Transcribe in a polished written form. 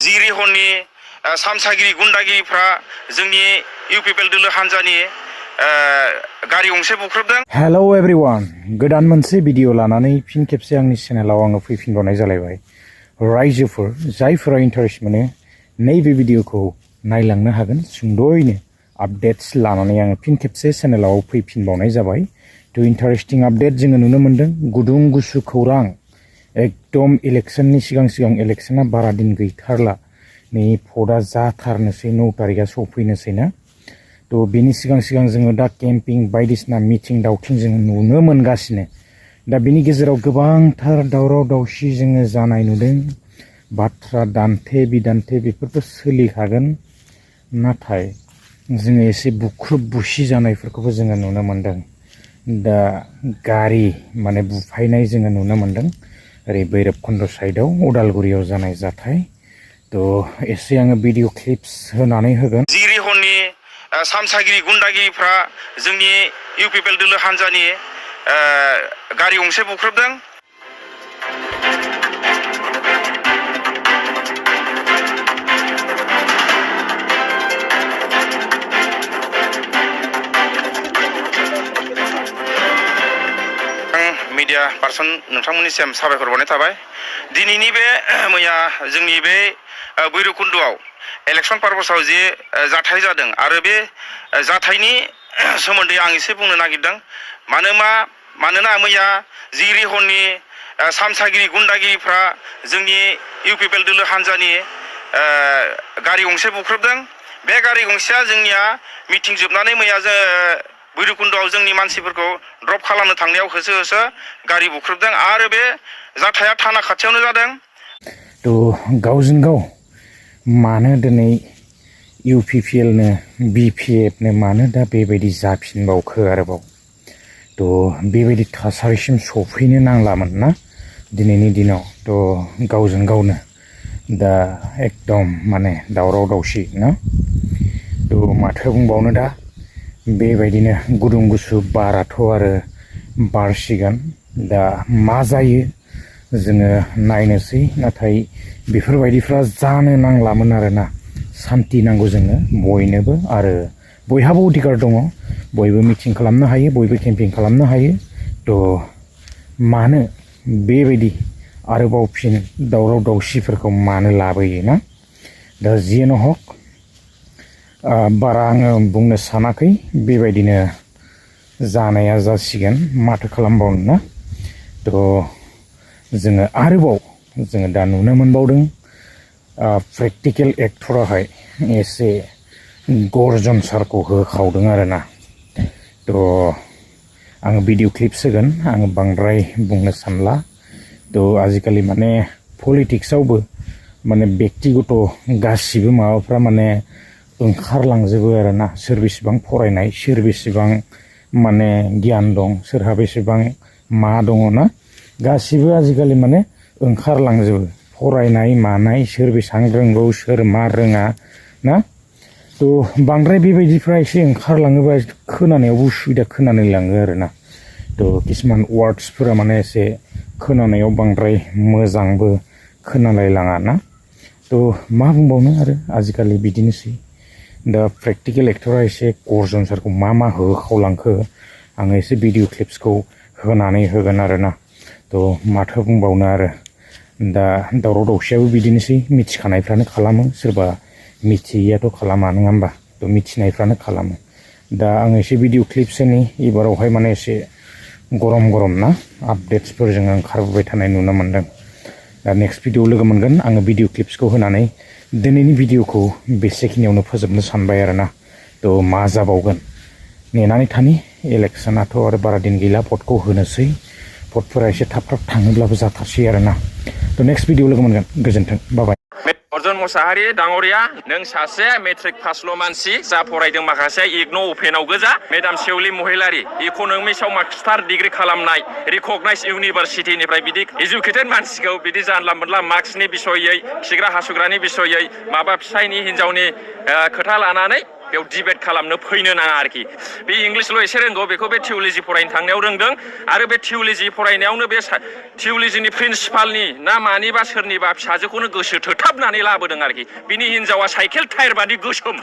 जिरिहननि सामसागिरि गुन्दागिरिफ्रा जोंनि UPPL दोलो हान्जानि गारि गंसे बुख्रुबदों। हेलो एवरीवन, गोदान मोनसे भिडिअ लानानै फिन खेबसे आंनि चेनेलाव आङो फैफिनबावनाय जालायबाय। रायजोफोर जायफोरा इन्टारेस्ट मोनो नैबे भिडिअखौ नायलांनो हागोन। सुंद'यैनो आपडेट्स लानानै आङो फिन खेबसे चेनेलाव फैफिनबावनाय जाबाय। थ' इन्टारेस्टिं आपडेट जोङो नुनो मोन्दों। गुदुं गुसु खौरां, एकदम इलेक्सननि सिगां इलेक्सना बारा दिन गैथारला। नै भटआ जाथारनोसै, 9 तारिखआ सफैनोसै ना। थ' बेनि सिगां जोङो दा केम्पिं बायदिसिना मिथिं दावथिं जोङो नुनो मोनगासिनो। दा बेनि गेजेराव गोबांथार दावराव दावसि जोङो जानाय नुदों। बाथ्रा दान्थे बिदान्थे बेफोरथ' सोलिखागोन, नाथाय जोङो एसे बुख्रुब बुसि जानायफोरखौबो जोङो नुनो मोन्दों। दा गारि माने बुफायनाय जोङो नुनो मोन्दों ओरै भैरबकुन्द साइडआव उदालगुरियाव जानाय जाथाय। थ' एसे आङो भिडिअ क्लिप्स होनानै होगोन। जिरिहननि सामसागिरि गुन्दागिरिफ्रा जोंनि UPPL दोलो हान्जानि गारि गंसे बुख्रुबदों। मिडिया पार्सन नोंथांमोननिसिम साबायखर बावनाय थाबाय। दिनैनि बे मैया जोंनि बे भैरबकुन्दआव इलेक्सन पार्पसाव जे जाथाय जादों आरो बे जाथायनि सोमोन्दै आं एसे बुंनो नागिरदों। मानोना मैया जिरिहननि सामसागिरि गुन्दागिरिफ्रा जोंनि UPPL दोलो हान्जानि गारि गंसे बुख्रुबदों। बे गारि गंसेया जोंनिया मिटिं जोबनानै मैया भैरबकुन्दआव जोंनि मानसिफोरखौ ड्रप खालामनो थांनायाव होसो गारि बुख्रुबदों आरो बे जाथाया थाना खाथियावनो जादों। थ' गावजों गाव मानो दिनै UPPL नो BPF नो मानो दा बेबायदि जाफिनबावखो आरोबाव। थ' बेबायदि थासारिसिम सफैनो नांलामोन ना दिनैनि दिनाव। थ' गावजों गावनो दा एकदम माने दावराव दावसि ना। थ' माथो बुंबावनो दा बेबायदिनो गुदुं गुसु बाराथ' आरो बारसिगोन। दा मा जायो जोङो नायनोसै, नाथाय बेफोरबायदिफ्रा जानो नांलामोन आरोना। सान्ति नांगौ जोंनो बयनोबो, आरो बयहाबो अधिकार दङ। बयबो मिटिं खालामनो हायो, बयबो केम्पिं खालामनो हायो। थ' मानो बेबायदि आरोबाव फिन दावराव दावसिफोरखौ मानो लाबोयो ना। दा जियानो हक बारा आङो बुंनो सानाखै, बेबायदिनो जानाया जासिगोन, माथो खालामबावनो ना। थ' जोङो आरोबाव जोङो दा नुनो मोनबावदों प्रेक्टिकेल एक्टराहाय एसे गर्जन सारखौ होखावदों आरोना। थ' आङो भिडिअ क्लिप्स होगोन, आङो बांद्राय बुंनो सानला। थ' आजिखालि माने पलिटिक्सआवबो माने बेक्तिगत गासिबो माबाफ्रा माने ओंखारलांजोबो आरोना। सोर बेसेबां फरायनाय, सोर बेसेबां माने गियान दं, सोरहा बेसेबां मा दङ ना, गासिबो आजिखालि माने ओंखारलांजोबो। फरायनाय मानाय सोर बेसेबां रोंगौ, सोर मा रोङा ना। थ' बांद्राय बेबायदिफ्रा एसे ओंखारलाङोबा खोनानायावबो उसुबिदा खोनानाय लाङो आरोना। थ' किसुमान वार्डसफोरा माने एसे खोनानायाव बांद्राय मोजांबो खोनालाय लाङा ना। थ' मा बुंबावनो आरो आजिखालि बिदिनोसै। दा प्रेक्टिकेल एक्टरा एसे गर्जन सारखौ मा होखावलांखो आङो एसे भिडिअ क्लिप्सखौ होनानै होगोन आरोना। थ' माथो बुंबावनो आरो दा दावराव दावसियाबो बिदिनोसै। मिथिखानायफ्रानो खालामो, सोरबा मिथियैयाथ' खालामा नङा होमबा। थ' मिथिनायफ्रानो खालामो। दा आं एसे भिडिअ क्लिप्सनि एबारावहाय माने एसे गरम ना आपडेट्सफोर जोङो ओंखारबोबाय थानाय नुनो मोन्दों। दा नेक्स्ट भिडिअ लोगो मोनगोन। आङो भिडिअ क्लिप्सखौ होनानै दिनैनि भिडिअखौ बेसेखिनियावनो फोजोबनो सानबाय आरोना। थ' मा जाबावगोन नेनानै थानि। इलेक्सनाथ' आरो बारा दिन गैला, भटखौ होनोसै। भटफोरा एसे थाब थाङोब्लाबो जाथारसै आरोना। थ' नेक्स्ट भिडिअ लोगो मोनगोन। गोजोन्थों, बाय। अर्जुन मुसाहारि दाङ'रिया, नों सासे मेट्रिक पासल' मानसि, जा फरायदों माखासे इग्न' अपेनाव गोजा। मेडाम सेवलि महिलारि, इक'नमिक्सआव मास्टार डिग्रि खालामनाय, रिकगनाइज इउनिभारसिटिनिफ्राय बिदि इडुकेटेड मानसिखौ बिदि जानला मोनला मार्क्सनि बिसयै, खिग्रा हासुग्रानि बिसयै, माबा फिसायनि हिनजावनि खोथा लानानै बेयाव डिबेट खालामनो फैनो नाङा आरोखि बे इंलिशल' एसे रोंगौ बेखौ बे थिउल'जि फरायनो थांनायाव रोंदों आरो बे थिउल'जि फरायनायावनो बे थिउल'जिनि प्रिन्सिपालनि ना मानिबा सोरनिबा फिसाजोखौनो गोसो थोथाबनानै लाबोदों आरोखि बिनि हिनजावा साइकेल टायार बादि गोसोम